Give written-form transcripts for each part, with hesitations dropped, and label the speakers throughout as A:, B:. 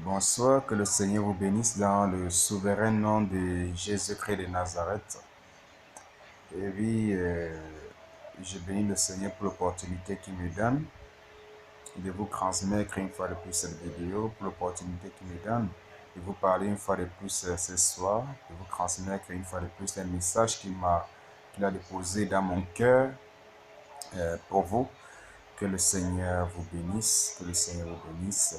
A: Bonsoir, que le Seigneur vous bénisse dans le souverain nom de Jésus-Christ de Nazareth. Et oui, je bénis le Seigneur pour l'opportunité qu'il me donne de vous transmettre une fois de plus cette vidéo, pour l'opportunité qu'il me donne de vous parler une fois de plus ce soir, de vous transmettre une fois de plus un message qu'il a déposé dans mon cœur pour vous. Que le Seigneur vous bénisse, que le Seigneur vous bénisse.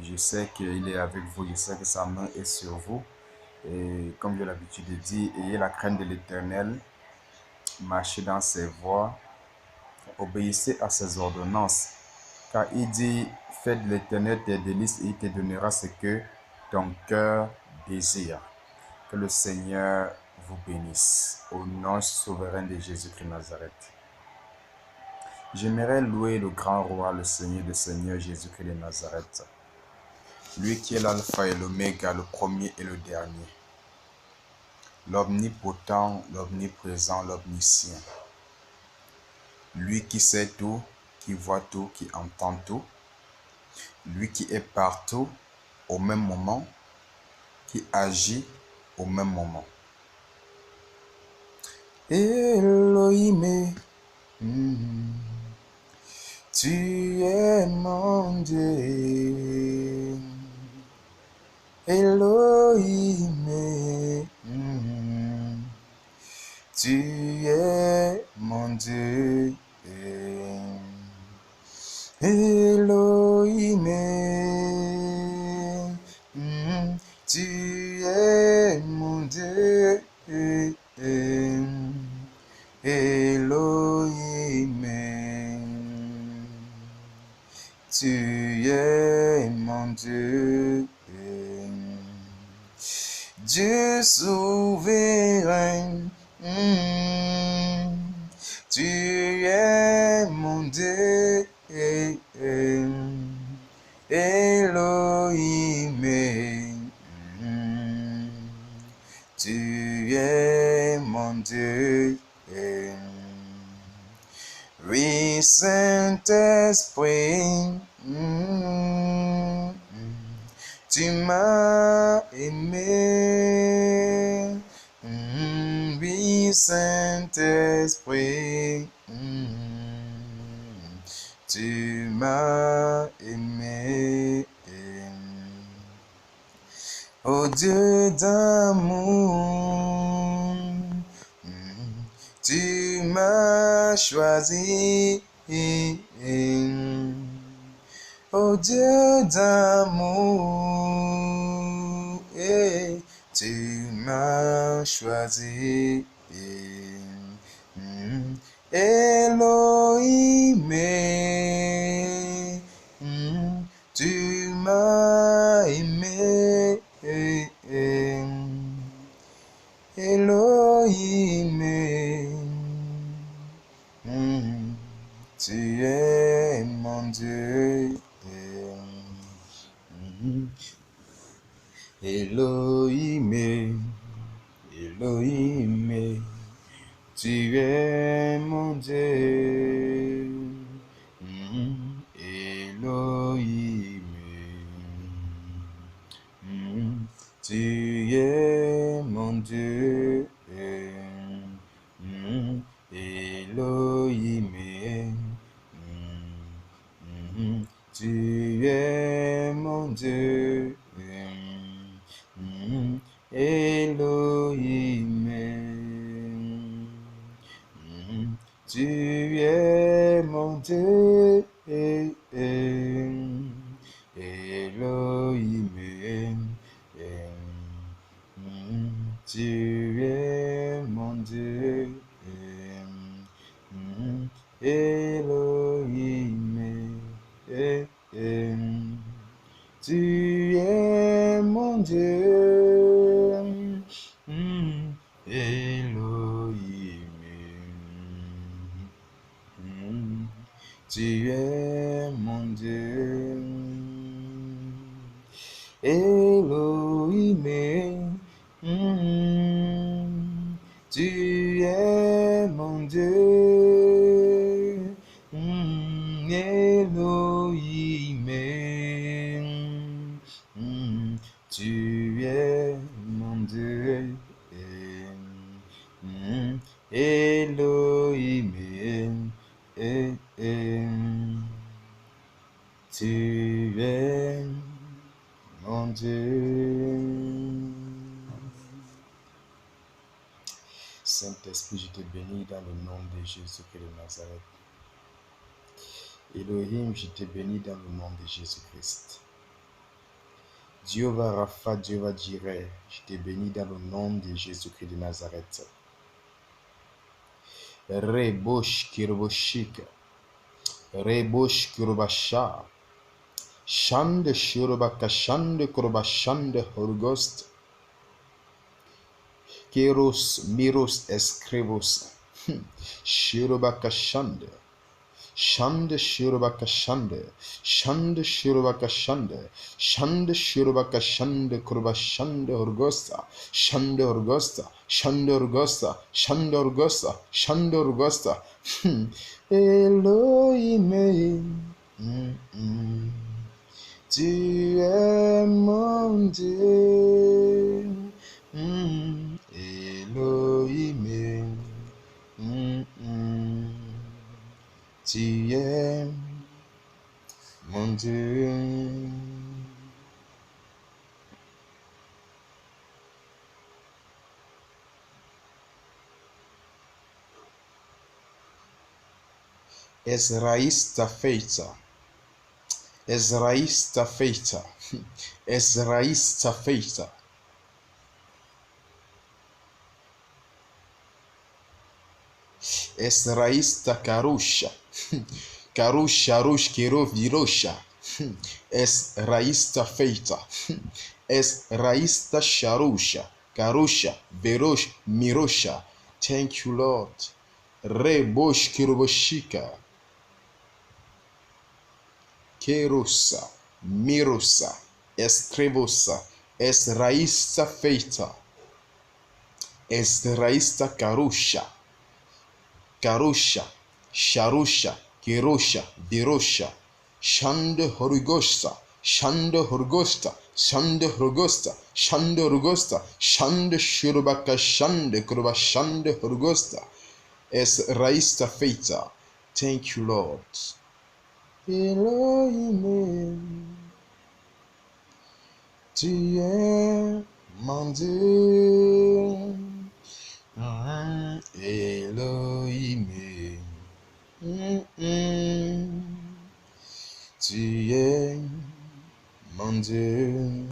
A: Je sais qu'il est avec vous, je sais que sa main est sur vous. Et comme j'ai l'habitude de dire, ayez la crainte de l'Éternel, marchez dans ses voies, obéissez à ses ordonnances. Car il dit, fais de l'Éternel tes délices et il te donnera ce que ton cœur désire. Que le Seigneur vous bénisse. Au nom souverain de Jésus-Christ Nazareth. J'aimerais louer le grand roi, le Seigneur des Seigneurs, Jésus-Christ de Nazareth. Lui qui est l'alpha et l'oméga, le premier et le dernier. L'omnipotent, l'omniprésent, l'omniscient. Lui qui sait tout, qui voit tout, qui entend tout. Lui qui est partout au même moment, qui agit au même moment. Elohim, tu es mon Dieu. Elohim, tu es mon Dieu. Elohim, tu es mon Dieu. Elohim, tu es mon Dieu. Dieu souverain, tu es mon Dieu. Elohim, tu es mon Dieu. Oui, Saint-Esprit, tu m'as aimé. Oui, Saint-Esprit, tu m'as aimé. Oh Dieu d'amour, tu m'as choisi. Oh Dieu d'amour, tu m'as choisi. Elohim, tu m'as aimé. Elohim, tu es mon Dieu. Elohim, Elohim, tu es mon Dieu. Elohim, tu es mon Dieu. Elohim, tu es mon Dieu. Elohim, tu es mon Dieu. Elohim, tu es mon Dieu. Elohim, tu es mon Dieu. Elohim, tu es mon Dieu. Elohim, tu es mon Dieu. Elohim, Tu es mon Dieu. Elohim. Tu es mon Dieu. Saint-Esprit, je te bénis dans le nom de Jésus-Christ de Nazareth. Elohim, je te bénis dans le nom de Jésus-Christ. Jéhovah Rapha, Jéhovah Jireh, je te bénis dans le nom de Jésus-Christ de Nazareth. Rebosh Kiroboshik, Rebosh Kirobasha, Shande Shirobaka Shande Korobashande Horgost, Keros Miros Escribos, Shirobaka Shande. Shande Shirobaka Shande, Shande Shirobaka Shande, Shande Shirobaka Shande Kurba Shande Orgosta, Shande Orgosta, Shande Orgosta, Shande Orgosta, Shande Orgosta. Elohim, tu es mon Dieu. Elohim, tu es mon Dieu. Ezraïs ta feita. Ezraïs ta feita. Ezraïs ta feita. Ezraïs ta karusha. Karusha rush kiro virosha. Ezraïs ta feita. Ezraïs ta sharusha. Karusha verosh mirosha. Thank you, Lord. Rebosh kiroboshika. Kerosa, Mirosa, Escribosa, Esraísta feita, Esraísta carusha, Carusha, Sharusha, Kirosha, Birosha, Shande Horgosta, Shande Horgosta, Shande Horgosta, Shande Horgosta, Shande Shurubaka Shande Kuruba Shande Horgosta, Esraísta feita. Thank you, Lord. Elohim, tu es mon Dieu. Elohim, tu es mon Dieu.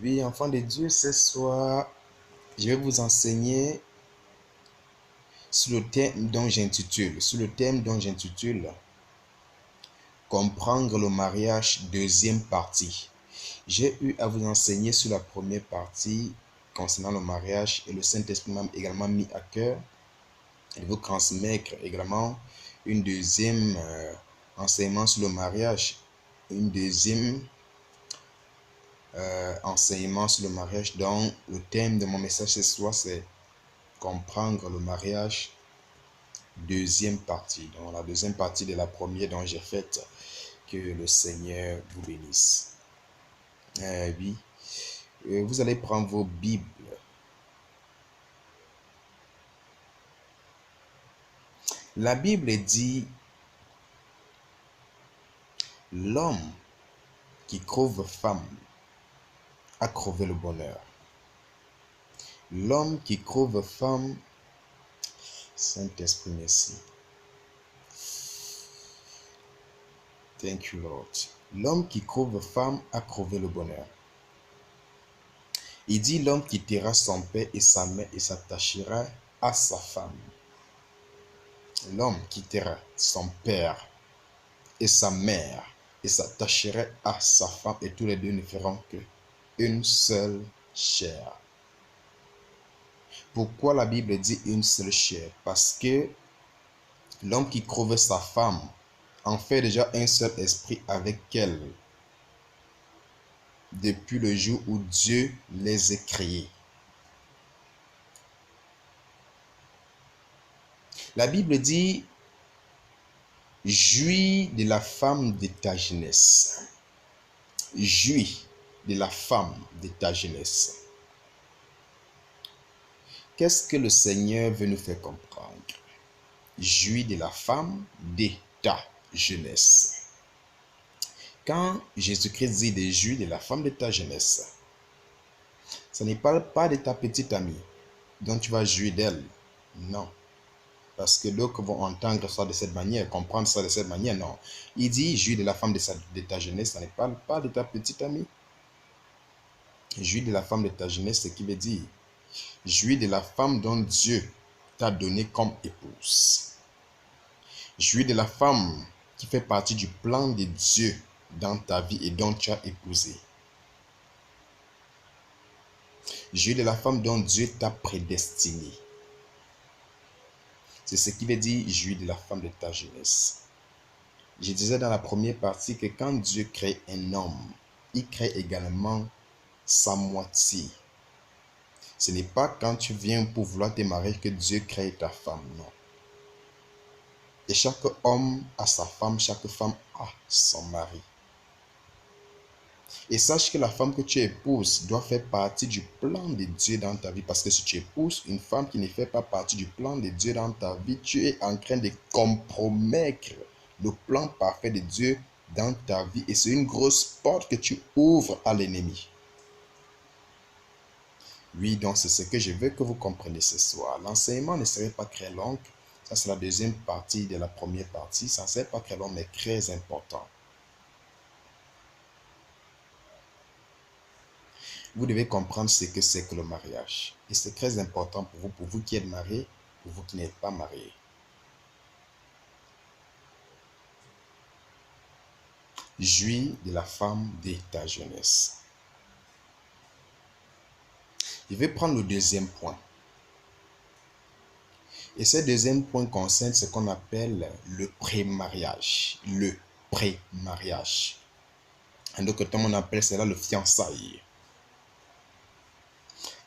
A: Oui, enfants de Dieu, ce soir, je vais vous enseigner sur le thème dont j'intitule, Comprendre le mariage, deuxième partie. J'ai eu à vous enseigner sur la première partie concernant le mariage et le Saint-Esprit m'a également mis à cœur de vous transmettre également une deuxième enseignement sur le mariage, une deuxième enseignement sur le mariage dont le thème de mon message ce soir c'est Comprendre le mariage, deuxième partie. Donc la deuxième partie de la première dont j'ai faite. Que le Seigneur vous bénisse. Oui. Vous allez prendre vos Bibles. La Bible dit, l'homme qui trouve femme a trouvé le bonheur. L'homme qui trouve femme, Saint-Esprit, merci. Thank you, Lord. L'homme qui trouve femme a trouvé le bonheur. Il dit, l'homme quittera son père et sa mère et s'attachera à sa femme. L'homme quittera son père et sa mère et s'attachera à sa femme et tous les deux ne feront que une seule chair. Pourquoi la Bible dit une seule chair? Parce que l'homme qui trouve sa femme en fait déjà un seul esprit avec elle depuis le jour où Dieu les a créés. La Bible dit, jouis de la femme de ta jeunesse.
B: Jouis de la femme de ta jeunesse. Qu'est-ce que le Seigneur veut nous faire comprendre? Jouis de la femme de ta jeunesse. Quand Jésus-Christ dit de jouir de la femme de ta jeunesse, ça ne parle pas de ta petite amie dont tu vas jouir d'elle. Non. Parce que d'autres vont entendre ça de cette manière, comprendre ça de cette manière. Non. Il dit jouir de la femme de ta jeunesse, ça ne parle pas de ta petite amie. Jouir de la femme de ta jeunesse, ce qui veut dire jouir de la femme dont Dieu t'a donné comme épouse. Jouir de la femme qui fait partie du plan de Dieu dans ta vie et dont tu as épousé. Jouir de la femme dont Dieu t'a prédestiné. C'est ce qui veut dire jouir de la femme de ta jeunesse. Je disais dans la première partie que quand Dieu crée un homme, il crée également sa moitié. Ce n'est pas quand tu viens pour vouloir te marier que Dieu crée ta femme, non. Et chaque homme a sa femme, chaque femme a son mari. Et sache que la femme que tu épouses doit faire partie du plan de Dieu dans ta vie. Parce que si tu épouses une femme qui ne fait pas partie du plan de Dieu dans ta vie, tu es en train de compromettre le plan parfait de Dieu dans ta vie. Et c'est une grosse porte que tu ouvres à l'ennemi. Oui, donc c'est ce que je veux que vous compreniez ce soir. L'enseignement ne serait pas très long. Ça, c'est la deuxième partie de la première partie. Ça ne serait pas très long, mais très important. Vous devez comprendre ce que c'est que le mariage. Et c'est très important pour vous qui êtes mariés, pour vous qui n'êtes pas mariés. Jouis de la femme de ta jeunesse. Je vais prendre le deuxième point. Et ce deuxième point concerne ce qu'on appelle le pré-mariage. Le pré-mariage. En d'autres termes, on appelle cela le fiançailles.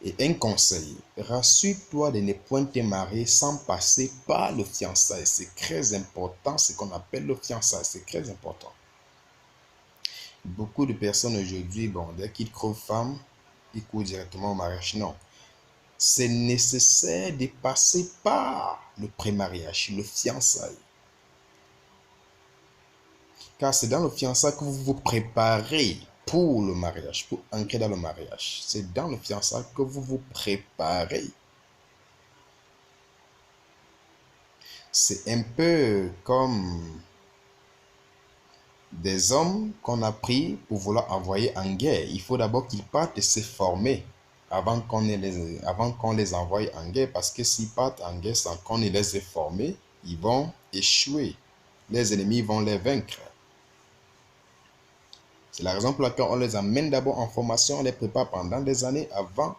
B: Et un conseil, rassure-toi de ne point te marier sans passer par le fiançailles. C'est très important ce qu'on appelle le fiançailles. C'est très important. Beaucoup de personnes aujourd'hui, dès qu'ils trouvent femme, ils courent directement au mariage. Non. C'est nécessaire de passer par le pré-mariage, le fiançailles. Car c'est dans le fiançailles que vous vous préparez pour le mariage, pour entrer dans le mariage. C'est dans le fiançailles que vous vous préparez. C'est un peu comme des hommes qu'on a pris pour vouloir envoyer en guerre. Il faut d'abord qu'ils partent et se former avant qu'on les envoie en guerre. Parce que s'ils partent en guerre sans qu'on les ait formés, ils vont échouer. Les ennemis vont les vaincre. C'est la raison pour laquelle on les amène d'abord en formation, on les prépare pendant des années avant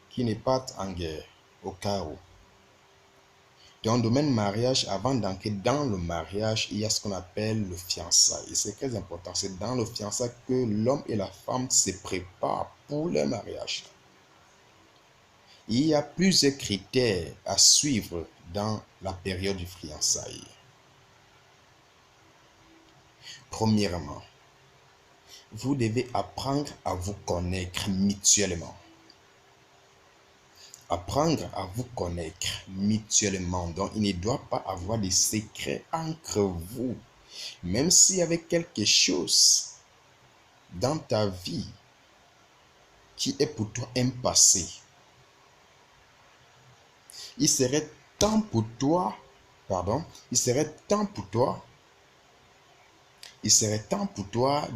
B: qu'ils ne partent en guerre, au cas où. Dans le domaine mariage, avant d'entrer dans le mariage, il y a ce qu'on appelle le fiançailles. Et c'est très important. C'est dans le fiançailles que l'homme et la femme se préparent pour le mariage. Il y a plusieurs critères à suivre dans la période du fiançailles. Premièrement, vous devez apprendre à vous connaître mutuellement. Apprendre à vous connaître mutuellement. Donc, il ne doit pas avoir de secrets entre vous. Même s'il y avait quelque chose dans ta vie qui est pour toi un passé, il serait temps pour toi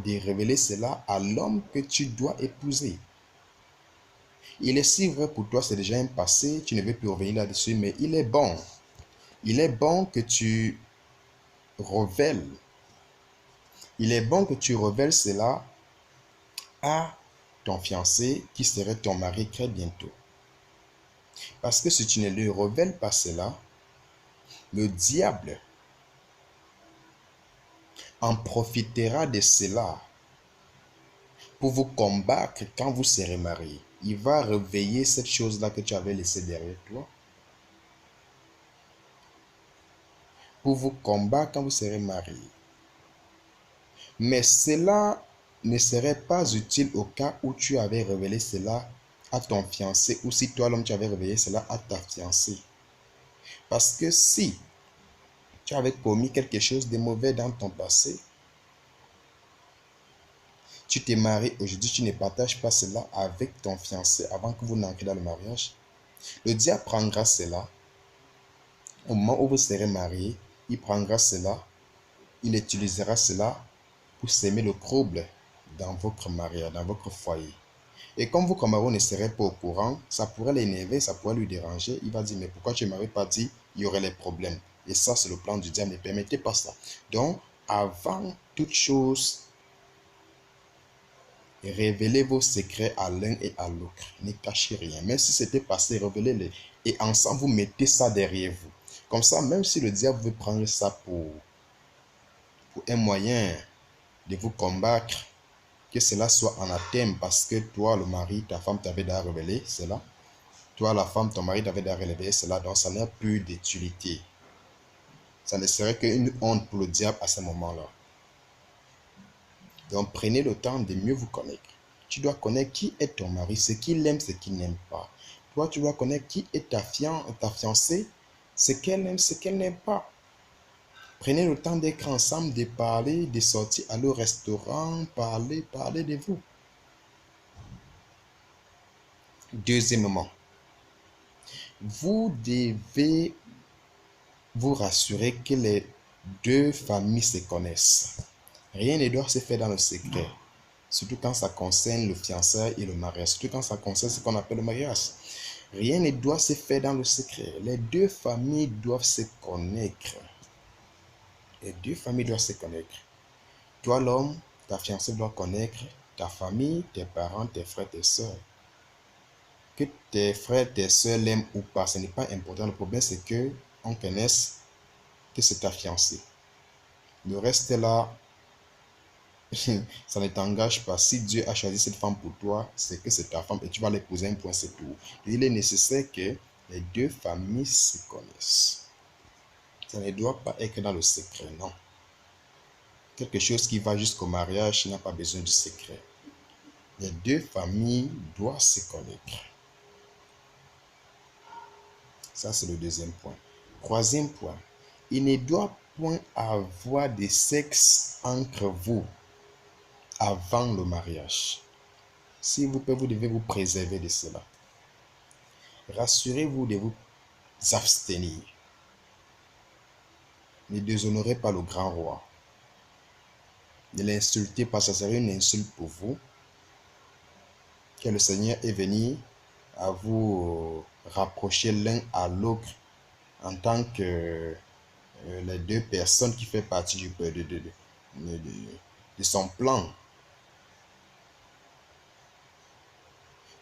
B: de révéler cela à l'homme que tu dois épouser. Il est si vrai pour toi, c'est déjà un passé, tu ne veux plus revenir là-dessus, mais il est bon. Il est bon que tu révèles. Il est bon que tu révèles cela à ton fiancé qui serait ton mari très bientôt. Parce que si tu ne lui révèles pas cela, le diable en profitera de cela pour vous combattre quand vous serez mariés. Il va réveiller cette chose-là que tu avais laissée derrière toi pour vous combattre quand vous serez mariés. Mais cela ne serait pas utile au cas où tu avais révélé cela à ton fiancé ou si toi, l'homme, tu avais révélé cela à ta fiancée. Parce que si tu avais commis quelque chose de mauvais dans ton passé, tu t'es marié aujourd'hui, tu ne partages pas cela avec ton fiancé avant que vous n'entriez dans le mariage. Le diable prendra cela. Au moment où vous serez mariés, il prendra cela, il utilisera cela pour semer le trouble dans votre mariage, dans votre foyer. Et comme vous, comme ne serez pas au courant, ça pourrait l'énerver, ça pourrait lui déranger. Il va dire, mais pourquoi tu ne m'avais pas dit, il y aurait les problèmes. Et ça, c'est le plan du diable, ne permettez pas ça. Donc, avant toute chose, révélez vos secrets à l'un et à l'autre. Ne cachez rien. Même si c'était passé, révélez-les. Et ensemble, vous mettez ça derrière vous. Comme ça, même si le diable veut prendre ça pour un moyen de vous combattre, que cela soit anathème parce que toi, le mari, ta femme t'avait déjà révélé cela. Toi, la femme, ton mari t'avait déjà révélé cela. Donc, ça n'a plus d'utilité. Ça ne serait qu'une honte pour le diable à ce moment-là. Donc, prenez le temps de mieux vous connaître. Tu dois connaître qui est ton mari, ce qu'il aime, ce qu'il n'aime pas. Toi, tu dois connaître qui est ta fiancée, ce qu'elle aime, ce qu'elle n'aime pas. Prenez le temps d'être ensemble, de parler, de sortir, aller au restaurant, parler de vous. Deuxièmement, vous devez vous rassurer que les deux familles se connaissent. Rien ne doit se faire dans le secret. Surtout quand ça concerne le fiançailles et le mariage. Surtout quand ça concerne ce qu'on appelle le mariage. Rien ne doit se faire dans le secret. Les deux familles doivent se connaître. Les deux familles doivent se connaître. Toi, l'homme, ta fiancée doit connaître ta famille, tes parents, tes frères, tes soeurs. Que tes frères, tes soeurs l'aiment ou pas, ce n'est pas important. Le problème, c'est qu'on connaisse que c'est ta fiancée. Le reste là, ça ne t'engage pas. Si Dieu a choisi cette femme pour toi, c'est que c'est ta femme et tu vas l'épouser, un point, c'est tout. Il est nécessaire que les deux familles se connaissent. Ça ne doit pas être dans le secret, non. Quelque chose qui va jusqu'au mariage n'a pas besoin de secret. Les deux familles doivent se connaître. Ça, c'est le deuxième point. Troisième point, il ne doit point avoir de sexe entre vous avant le mariage. S'il vous plaît, vous devez vous préserver de cela. Rassurez-vous de vous abstenir. Ne déshonorez pas le grand roi. Ne l'insultez pas, ça serait une insulte pour vous. Que le Seigneur est venu à vous rapprocher l'un à l'autre en tant que les deux personnes qui font partie de son plan.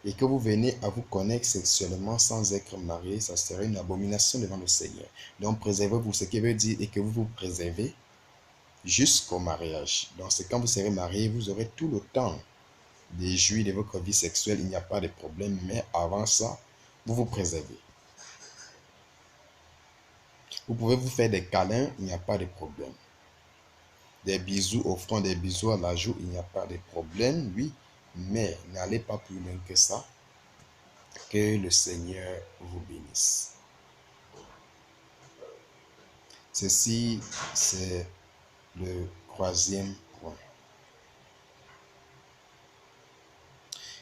B: Et que vous venez à vous connaître sexuellement sans être marié, ça serait une abomination devant le Seigneur. Donc préservez-vous, ce qui veut dire et que vous vous préservez jusqu'au mariage. Donc c'est quand vous serez marié, vous aurez tout le temps de jouir de votre vie sexuelle, il n'y a pas de problème, mais avant ça, vous vous préservez. Vous pouvez vous faire des câlins, il n'y a pas de problème. Des bisous au front, des bisous à la joue, il n'y a pas de problème, oui, mais n'allez pas plus loin que ça. Que le Seigneur vous bénisse. Ceci, c'est le troisième point.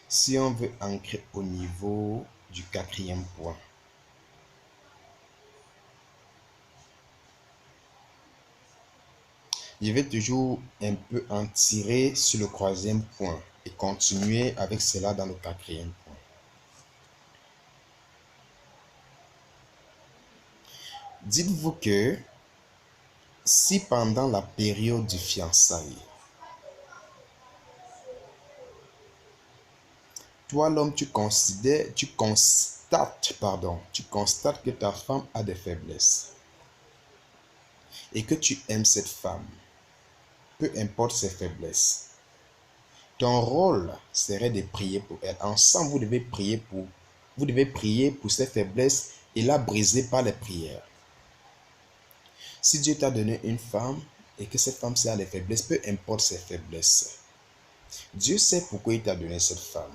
B: Si on veut ancrer au niveau du quatrième point, je vais toujours un peu en tirer sur le troisième point et continuer avec cela dans le quatrième point. Dites-vous que si pendant la période du fiançailles, toi l'homme, tu constates que ta femme a des faiblesses et que tu aimes cette femme, peu importe ses faiblesses, ton rôle serait de prier pour elle. Ensemble, vous devez prier pour ses faiblesses et la briser par les prières. Si Dieu t'a donné une femme et que cette femme a des faiblesses, peu importe ses faiblesses, Dieu sait pourquoi il t'a donné cette femme.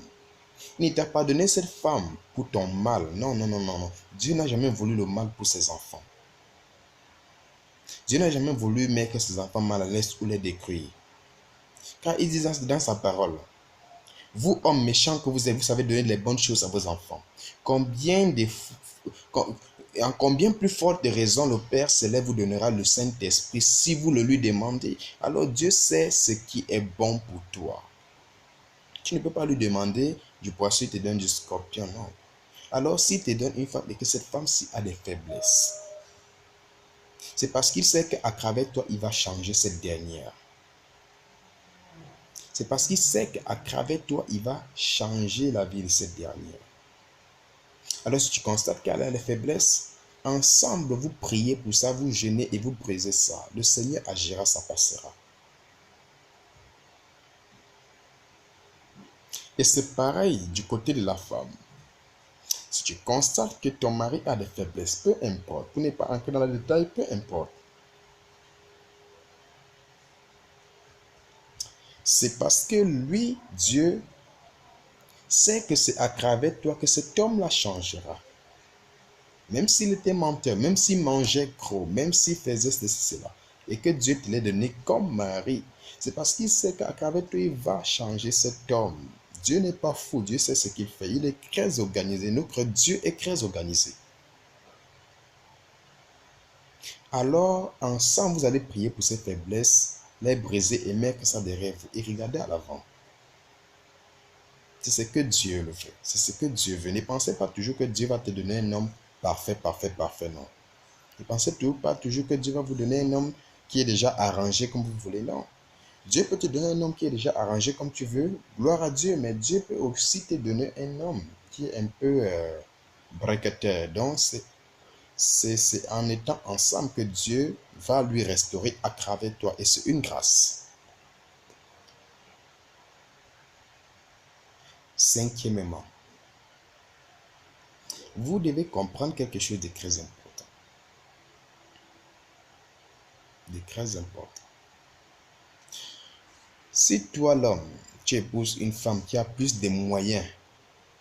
B: Il ne t'a pas donné cette femme pour ton mal. Non, non, non, non, non. Dieu n'a jamais voulu le mal pour ses enfants. Dieu n'a jamais voulu mettre ses enfants mal à l'aise ou les détruire. Car il dit dans sa parole, vous, hommes méchants que vous êtes, vous savez donner les bonnes choses à vos enfants. Combien plus forte raison le Père Céleste vous donnera le Saint-Esprit si vous le lui demandez. Alors Dieu sait ce qui est bon pour toi. Tu ne peux pas lui demander du poisson, il te donne du scorpion, non. Alors s'il te donne une femme et que cette femme-ci a des faiblesses, c'est parce qu'il sait qu'à travers toi, il va changer cette dernière. C'est parce qu'il sait qu'à travers toi, il va changer la vie de cette dernière. Alors si tu constates qu'elle a des faiblesses, ensemble, vous priez pour ça, vous jeûnez et vous brisez ça. Le Seigneur agira, ça passera. Et c'est pareil du côté de la femme. Si tu constates que ton mari a des faiblesses, peu importe, pour ne pas entrer dans le détail, peu importe. C'est parce que lui, Dieu, sait que c'est à travers toi que cet homme-là changera. Même s'il était menteur, même s'il mangeait gros, même s'il faisait ceci, cela, et que Dieu te l'ait donné comme mari, c'est parce qu'il sait qu'à travers toi, il va changer cet homme. Dieu n'est pas fou, Dieu sait ce qu'il fait. Il est très organisé. Notre Dieu est très organisé. Alors, ensemble, vous allez prier pour ces faiblesses, les briser et mettre ça derrière vous. Et regardez à l'avant. C'est ce que Dieu le fait. C'est ce que Dieu veut. Ne pensez pas toujours que Dieu va te donner un homme parfait, parfait, parfait, non. Ne pensez pas toujours que Dieu va vous donner un homme qui est déjà arrangé comme vous voulez, non. Dieu peut te donner un homme qui est déjà arrangé comme tu veux, gloire à Dieu, mais Dieu peut aussi te donner un homme qui est un peu briqueteur. Donc, c'est en étant ensemble que Dieu va lui restaurer à travers toi. Et c'est une grâce. Cinquièmement, vous devez comprendre quelque chose de très important. De très important. Si toi, l'homme, tu épouses une femme qui a plus de moyens,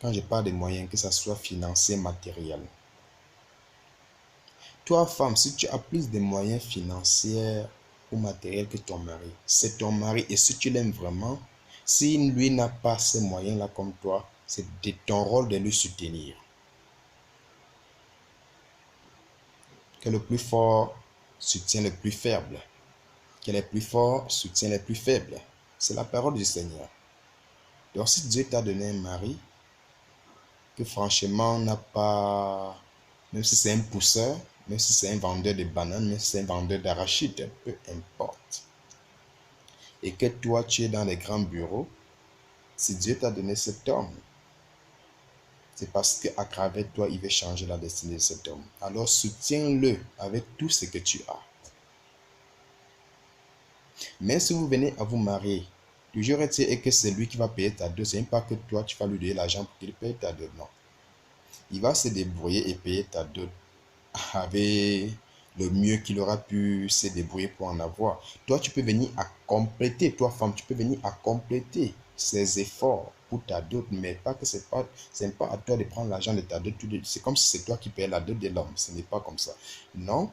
B: quand je parle de moyens, que ce soit financier, matériel. Toi, femme, si tu as plus de moyens financiers ou matériels que ton mari, c'est ton mari. Et si tu l'aimes vraiment, si lui n'a pas ces moyens-là comme toi, c'est de ton rôle de lui soutenir. Que le plus fort soutient le plus faible. Que les plus forts soutiennent les plus faibles. C'est la parole du Seigneur. Donc si Dieu t'a donné un mari, que franchement n'a pas, même si c'est un pousseur, même si c'est un vendeur de bananes, même si c'est un vendeur d'arachides, peu importe. Et que toi tu es dans les grands bureaux, si Dieu t'a donné cet homme, c'est parce qu'à travers toi, il veut changer la destinée de cet homme. Alors soutiens-le avec tout ce que tu as. Mais si vous venez à vous marier, toujours et que c'est lui qui va payer ta dot, ce n'est pas que toi tu vas lui donner l'argent pour qu'il paye ta dot, non. Il va se débrouiller et payer ta dot avec le mieux qu'il aura pu se débrouiller pour en avoir. Toi, tu peux venir à compléter, toi femme, tu peux venir à compléter ses efforts pour ta dot, mais pas que c'est pas à toi de prendre l'argent de ta dot. C'est comme si c'est toi qui payes la dot de l'homme. Ce n'est pas comme ça. Non.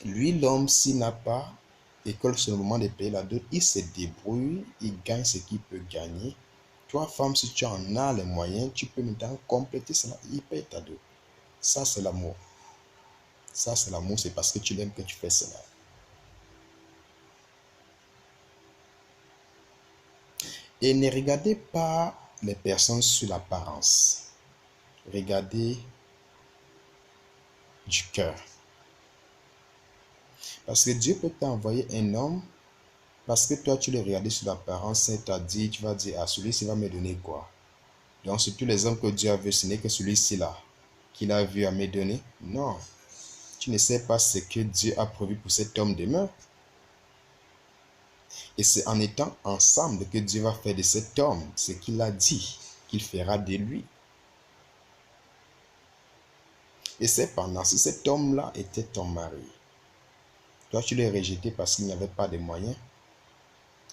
B: Lui, l'homme, s'il n'a pas, et que c'est le moment de payer la dot, il se débrouille, il gagne ce qu'il peut gagner. Toi, femme, si tu en as les moyens, tu peux maintenant compléter cela, il paye ta dot. Ça, c'est l'amour. Ça, c'est l'amour, c'est parce que tu l'aimes que tu fais cela. Et ne regardez pas les personnes sur l'apparence. Regardez du cœur. Parce que Dieu peut t'envoyer un homme, parce que toi, tu le regardais sur l'apparence, c'est-à-dire, tu vas dire, ah, celui-ci va me donner quoi? Donc, sur tous les hommes que Dieu a vu, ce n'est que celui-ci-là qu'il a vu à me donner. Non. Tu ne sais pas ce que Dieu a prévu pour cet homme demain. Et c'est en étant ensemble que Dieu va faire de cet homme ce qu'il a dit qu'il fera de lui. Et cependant, si cet homme-là était ton mari, toi tu l'as rejeté parce qu'il n'y avait pas de moyens,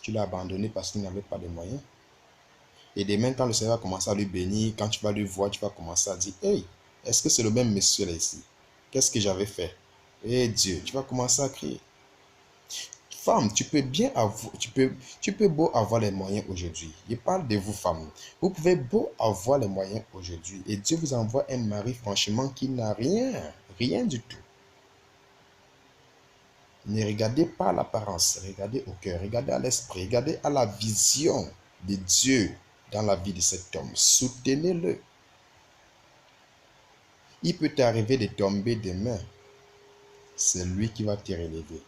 B: Tu l'as abandonné parce qu'il n'avait pas de moyens. Et demain, quand le Seigneur va commencer à lui bénir, quand tu vas lui voir, tu vas commencer à dire, hey, est-ce que c'est le même monsieur là ici? Qu'est-ce que j'avais fait? Eh Dieu, tu vas commencer à crier. Femme, tu peux bien avoir, tu peux beau avoir les moyens aujourd'hui. Je parle de vous, femmes. Vous pouvez beau avoir les moyens aujourd'hui. Et Dieu vous envoie un mari, franchement, qui n'a rien. Rien du tout. Ne regardez pas à l'apparence, regardez au cœur, regardez à l'esprit, regardez à la vision de Dieu dans la vie de cet homme. Soutenez-le. Il peut t'arriver de tomber demain. C'est lui qui va te relever.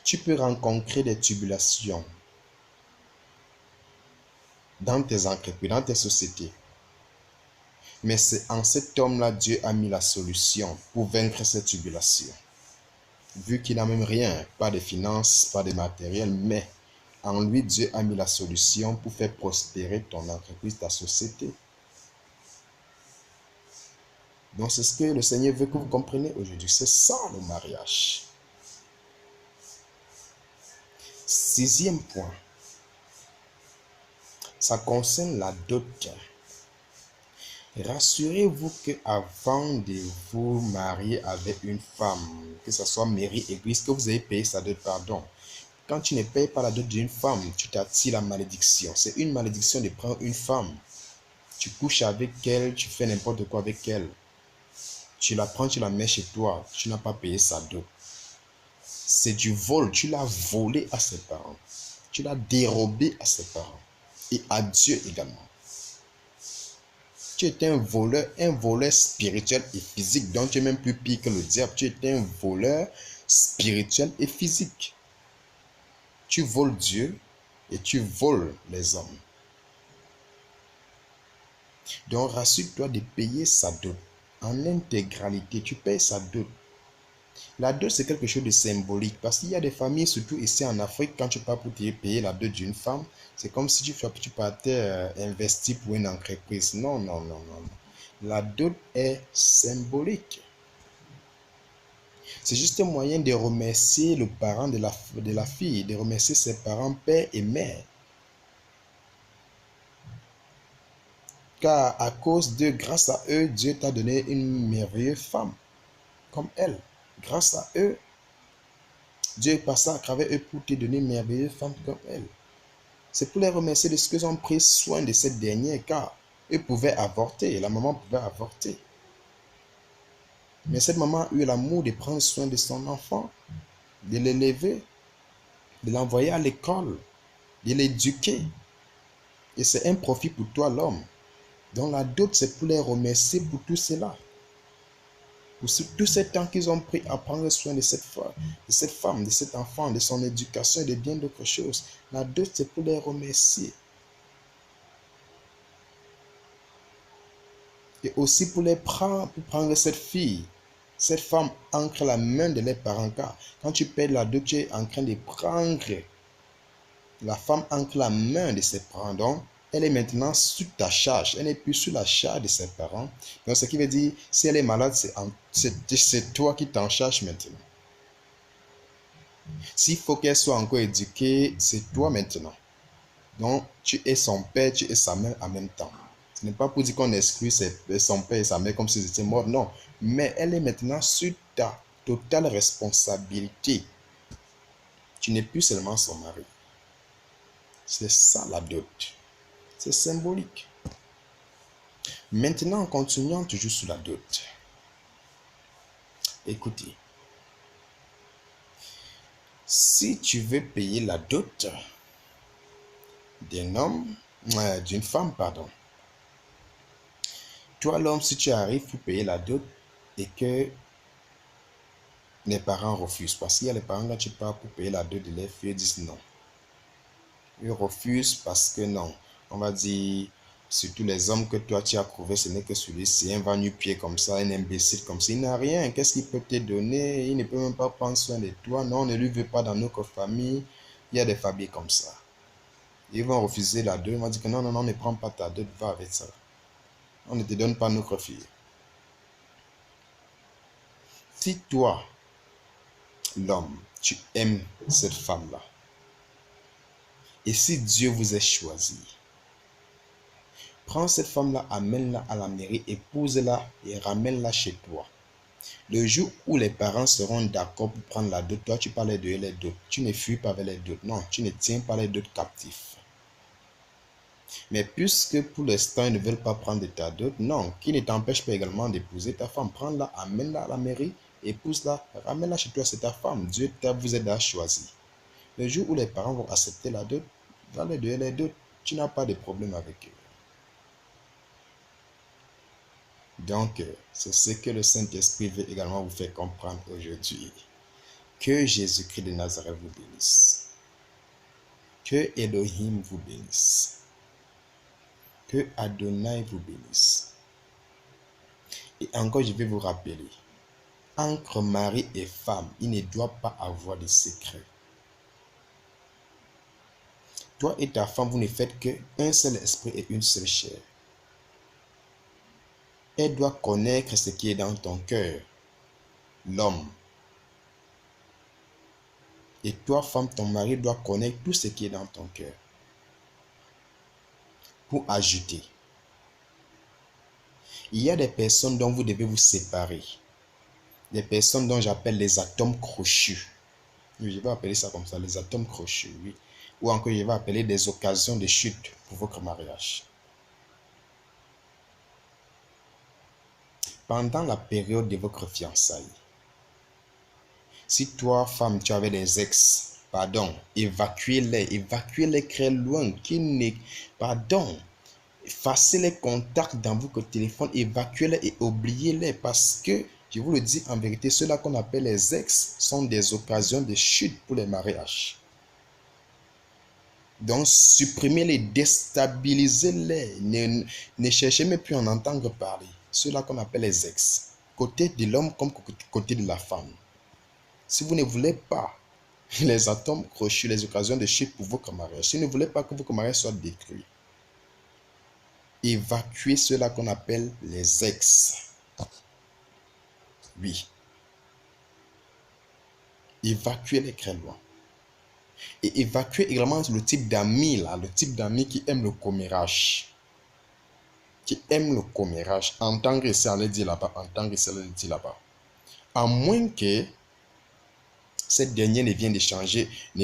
B: Tu peux rencontrer des tribulations dans tes entreprises, dans tes sociétés. Mais c'est en cet homme-là, Dieu a mis la solution pour vaincre cette tribulation. Vu qu'il n'a même rien, pas de finances, pas de matériel, mais en lui, Dieu a mis la solution pour faire prospérer ton entreprise, ta société. Donc c'est ce que le Seigneur veut que vous compreniez aujourd'hui. C'est ça le mariage. 6e point. Ça concerne la dot. Rassurez-vous qu'avant de vous marier avec une femme, que ce soit mairie, église, que vous ayez payé sa dot, pardon. Quand tu ne payes pas la dot d'une femme, tu t'attires la malédiction. C'est une malédiction de prendre une femme. Tu couches avec elle, tu fais n'importe quoi avec elle. Tu la prends, tu la mets chez toi. Tu n'as pas payé sa dot. C'est du vol. Tu l'as volé à ses parents. Tu l'as dérobé à ses parents. Et à Dieu également. Tu es un voleur spirituel et physique. Donc tu es même plus pire que le diable. Tu es un voleur spirituel et physique. Tu voles Dieu et tu voles les hommes. Donc rassure-toi de payer sa dot. En intégralité, tu payes sa dot. La dot, c'est quelque chose de symbolique parce qu'il y a des familles, surtout ici en Afrique, quand tu pars pour te payer la dot d'une femme, c'est comme si tu partais investir pour une entreprise. Non, non, non, non. La dot est symbolique. C'est juste un moyen de remercier le parent de la fille, de remercier ses parents, père et mère. Car à cause d'eux, grâce à eux, Dieu t'a donné une merveilleuse femme comme elle. Grâce à eux, Dieu est passé à travers eux pour te donner une merveilleuse femme comme elle. C'est pour les remercier de ce qu'ils ont pris soin de cette dernière, car eux pouvaient avorter, la maman pouvait avorter. Mais cette maman a eu l'amour de prendre soin de son enfant, de l'élever, de l'envoyer à l'école, de l'éduquer. Et c'est un profit pour toi, l'homme. Donc la dot, c'est pour les remercier pour tout cela. Pour tout ce temps qu'ils ont pris à prendre soin de cette femme, de cet enfant, de son éducation et de bien d'autres choses. La dot, c'est pour les remercier. Et aussi pour prendre cette fille, cette femme entre la main de leurs parents. Car quand tu payes la dot, tu es en train de prendre la femme entre la main de ses parents. Donc, elle est maintenant sous ta charge. Elle n'est plus sous la charge de ses parents. Donc, ce qui veut dire, si elle est malade, c'est toi qui t'en charges maintenant. S'il faut qu'elle soit encore éduquée, c'est toi maintenant. Donc, tu es son père, tu es sa mère en même temps. Ce n'est pas pour dire qu'on exclut son père et sa mère comme s'ils étaient morts, non. Mais elle est maintenant sur ta totale responsabilité. Tu n'es plus seulement son mari. C'est ça la dot. C'est symbolique. Maintenant, en continuant toujours sur la dot. Écoutez. Si tu veux payer la dot d'une femme, pardon. Toi, l'homme, si tu arrives pour payer la dot et que les parents refusent, parce qu'il y a les parents, quand tu pars pour payer la dot de leurs filles, disent non. Ils refusent parce que non. On va dire, surtout les hommes que toi tu as trouvé, ce n'est que celui-ci, un va-nu-pied comme ça, un imbécile comme ça. Il n'a rien. Qu'est-ce qu'il peut te donner? Il ne peut même pas prendre soin de toi. Non, on ne lui veut pas dans notre famille. Il y a des familles comme ça. Ils vont refuser la dot. Ils vont dire que non, non, non, ne prends pas ta dot, va avec ça. On ne te donne pas notre fille. Si toi, l'homme, tu aimes cette femme-là. Et si Dieu vous a choisi, prends cette femme-là, amène-la à la mairie, épouse-la et ramène-la chez toi. Le jour où les parents seront d'accord pour prendre la dot, toi tu parlais de les dots. Tu ne fuis pas avec les dots. Non, tu ne tiens pas les dots captifs. Mais puisque pour l'instant ils ne veulent pas prendre de ta dot, non, qui ne t'empêche pas également d'épouser ta femme. Prends-la, amène-la à la mairie, épouse-la, ramène-la chez toi, c'est ta femme. Dieu vous aide à choisir. Le jour où les parents vont accepter la dot, dans les dots, tu n'as pas de problème avec eux. Donc, c'est ce que le Saint-Esprit veut également vous faire comprendre aujourd'hui. Que Jésus-Christ de Nazareth vous bénisse. Que Elohim vous bénisse. Que Adonai vous bénisse. Et encore, je vais vous rappeler, entre mari et femme, il ne doit pas avoir de secret. Toi et ta femme, vous ne faites qu'un seul esprit et une seule chair. Elle doit connaître ce qui est dans ton cœur, l'homme. Et toi, femme, ton mari doit connaître tout ce qui est dans ton cœur. Pour ajouter, il y a des personnes dont vous devez vous séparer. Des personnes dont j'appelle les atomes crochus. Je vais appeler ça comme ça, les atomes crochus, oui. Ou encore, je vais appeler des occasions de chute pour votre mariage. Pendant la période de votre fiançailles, si toi, femme, tu avais des ex, pardon, évacuez-les très loin, effacez les contacts dans votre téléphone, évacuez-les et oubliez-les parce que, je vous le dis en vérité, ceux-là qu'on appelle les ex sont des occasions de chute pour les mariages. Donc, supprimez-les, déstabilisez-les, ne cherchez même plus à en entendre parler. Ceux-là qu'on appelle les ex, côté de l'homme comme côté de la femme. Si vous ne voulez pas les atomes crochus, les occasions de chute pour votre mariage, si vous ne voulez pas que votre mariage soit détruit, évacuez ceux-là qu'on appelle les ex. Oui. Évacuez-les très loin. Et évacuez également le type d'amis là, le type d'amis qui aime le commérage. Qui aime le commérage. En tant que ça, on le dit là-bas. En tant que ça, on le dit là-bas. À moins que cette dernière ne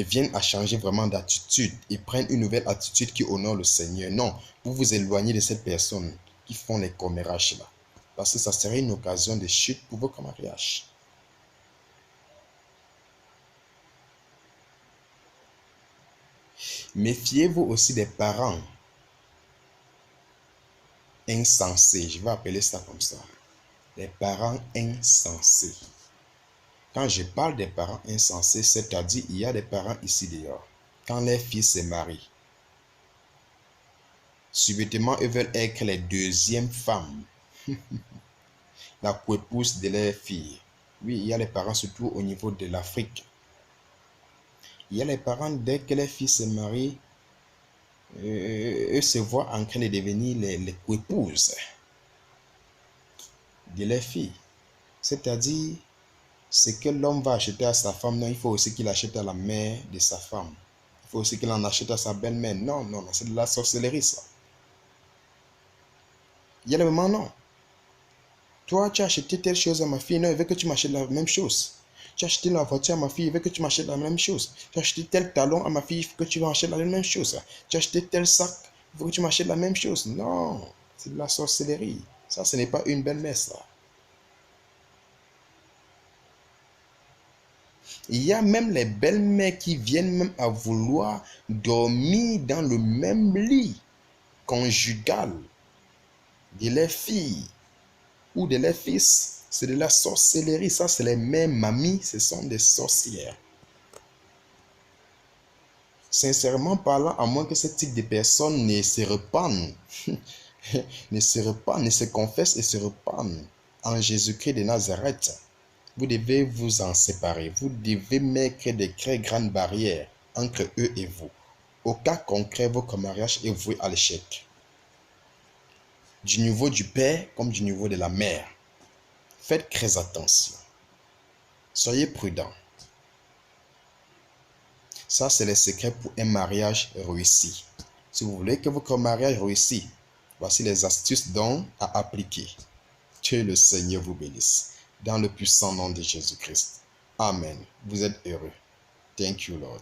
B: vienne à changer vraiment d'attitude et prenne une nouvelle attitude qui honore le Seigneur. Non, vous vous éloignez de cette personne qui font les commérages là. Parce que ça serait une occasion de chute pour votre mariage. Méfiez-vous aussi des parents insensés. Je vais appeler ça comme ça. Les parents insensés. Quand je parle des parents insensés, c'est-à-dire il y a des parents ici dehors. Quand les fils se marient, subitement ils veulent être les deuxièmes femmes. La coépouse de leur fille. Oui, il y a les parents surtout au niveau de l'Afrique. Il y a les parents, dès que les filles se marient, eux se voient en train de devenir les coépouses de leur fille. C'est-à-dire, ce que l'homme va acheter à sa femme, non, il faut aussi qu'il achète à la mère de sa femme. Il faut aussi qu'il en achète à sa belle-mère. Non, non, non, c'est de la sorcellerie, ça. Il y a le moment, non. Toi, tu as acheté telle chose à ma fille, non, il veut que tu m'achètes la même chose. Tu as acheté la voiture à ma fille, il veut que tu m'achètes la même chose. Tu as acheté tel talon à ma fille, il faut que tu m'achètes la même chose. Tu as acheté tel sac, il faut que tu m'achètes la même chose. Non, c'est de la sorcellerie. Ça, ce n'est pas une belle-mère, ça. Il y a même les belles-mères qui viennent même à vouloir dormir dans le même lit conjugal de leurs filles ou de leurs fils. C'est de la sorcellerie. Ça, c'est les mères mamies. Ce sont des sorcières. Sincèrement parlant, à moins que ce type de personnes ne se repennent, ne se confessent et se repennent en Jésus-Christ de Nazareth, vous devez vous en séparer. Vous devez mettre des très grandes barrières entre eux et vous. Au cas concret, votre mariage est voué à l'échec. Du niveau du père comme du niveau de la mère. Faites très attention. Soyez prudents. Ça, c'est les secrets pour un mariage réussi. Si vous voulez que votre mariage réussisse, voici les astuces donc à appliquer. Que le Seigneur vous bénisse. Dans le puissant nom de Jésus-Christ. Amen. Vous êtes heureux. Thank you, Lord.